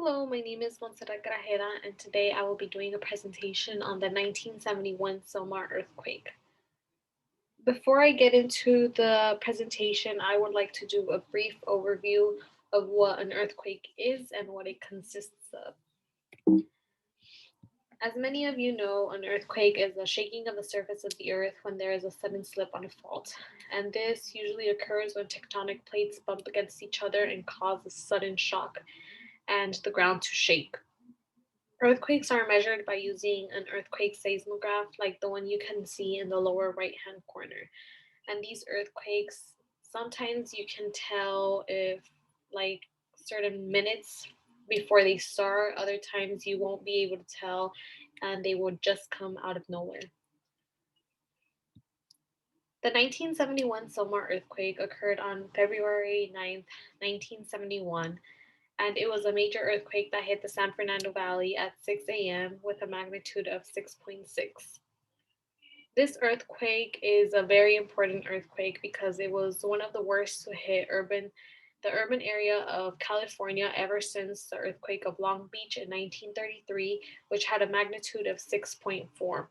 Hello, my name is Montserrat Grajeda, and today I will be doing a presentation on the 1971 Sylmar earthquake. Before I get into the presentation, I would like to do a brief overview of what an earthquake is and what it consists of. As many of you know, an earthquake is a shaking of the surface of the earth when there is a sudden slip on a fault, and this usually occurs when tectonic plates bump against each other and cause a sudden shock and the ground to shake. Earthquakes are measured by using an earthquake seismograph like the one you can see in the lower right hand corner. And these earthquakes, sometimes you can tell if like certain minutes before they start, other times you won't be able to tell and they will just come out of nowhere. The 1971 Sylmar earthquake occurred on February 9th, 1971, and it was a major earthquake that hit the San Fernando Valley at 6 a.m. with a magnitude of 6.6. This earthquake is a very important earthquake because it was one of the worst to hit the urban area of California ever since the earthquake of Long Beach in 1933, which had a magnitude of 6.4.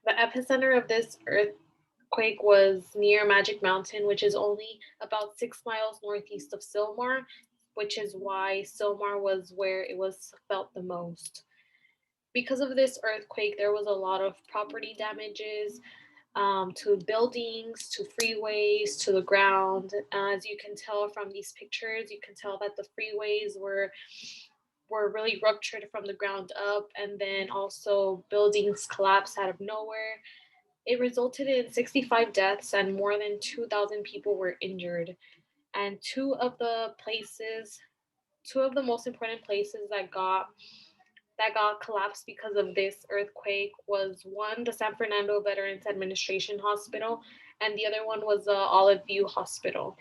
The epicenter of this earthquake was near Magic Mountain, which is only about 6 miles northeast of Sylmar, which is why Sylmar was where it was felt the most. Because of this earthquake, there was a lot of property damages to buildings, to freeways, to the ground. As you can tell from these pictures, you can tell that the freeways were really ruptured from the ground up, and then also buildings collapsed out of nowhere. It resulted in 65 deaths and more than 2,000 people were injured. And two of the most important places that got collapsed because of this earthquake was one, the San Fernando Veterans Administration Hospital, and the other one was the Olive View Hospital.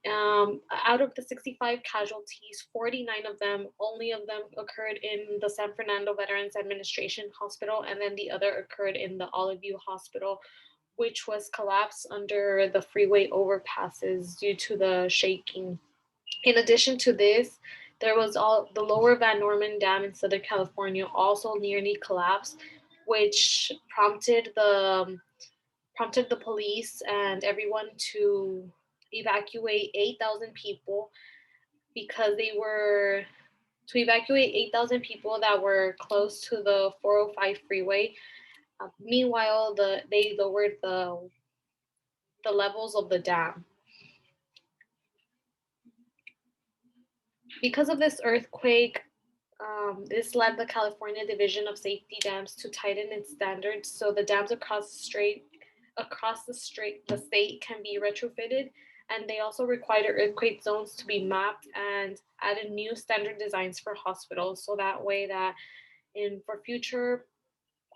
Out of the 65 casualties, 49 of them, only of them occurred in the San Fernando Veterans Administration Hospital, and then the other occurred in the Olive View Hospital, which was collapsed under the freeway overpasses due to the shaking. In addition to this, there was all the lower Van Norman Dam in Southern California also nearly collapsed, which prompted the police and everyone to evacuate 8,000 people because they were to evacuate 8,000 people that were close to the 405 freeway. Meanwhile, they lowered the levels of the dam. Because of this earthquake, this led the California Division of Safety Dams to tighten its standards so the dams across the state can be retrofitted, and they also required earthquake zones to be mapped and added new standard designs for hospitals so that way that in for future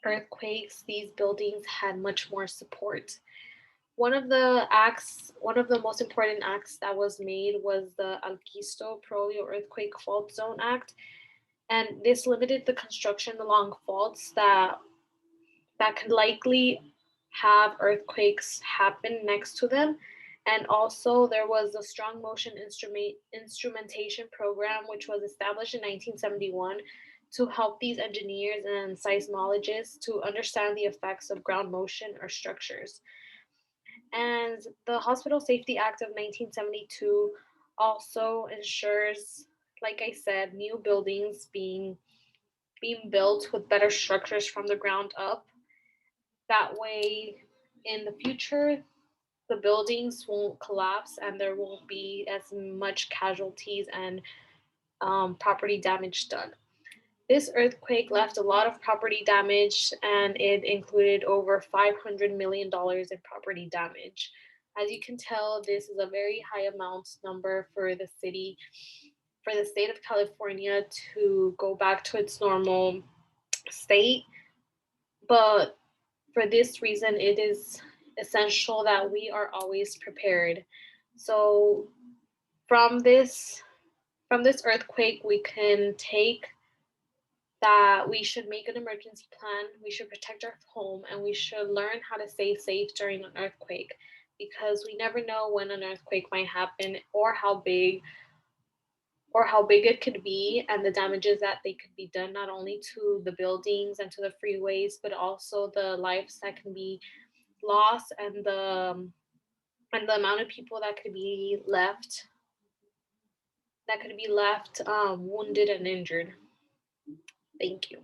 earthquakes these buildings had much more support. One of the most important acts that was made was the Alquisto Prolio Earthquake Fault Zone Act, and this limited the construction along faults that could likely have earthquakes happen next to them. And also, there was a strong motion instrumentation program, which was established in 1971 to help these engineers and seismologists to understand the effects of ground motion or structures. And the Hospital Safety Act of 1972 also ensures, like I said, new buildings being built with better structures from the ground up. That way, in the future, the buildings won't collapse and there won't be as much casualties and property damage done. This earthquake left a lot of property damage and it included over $500 million in property damage. As you can tell, this is a very high amount number for the state of California to go back to its normal state. But for this reason, it is essential that we are always prepared. So from this from this earthquake, we can take that we should make an emergency plan, we should protect our home, and we should learn how to stay safe during an earthquake because we never know when an earthquake might happen or how big it could be and the damages that they could be done not only to the buildings and to the freeways but also the lives that can be lost and the amount of people that could be left wounded and injured. Thank you.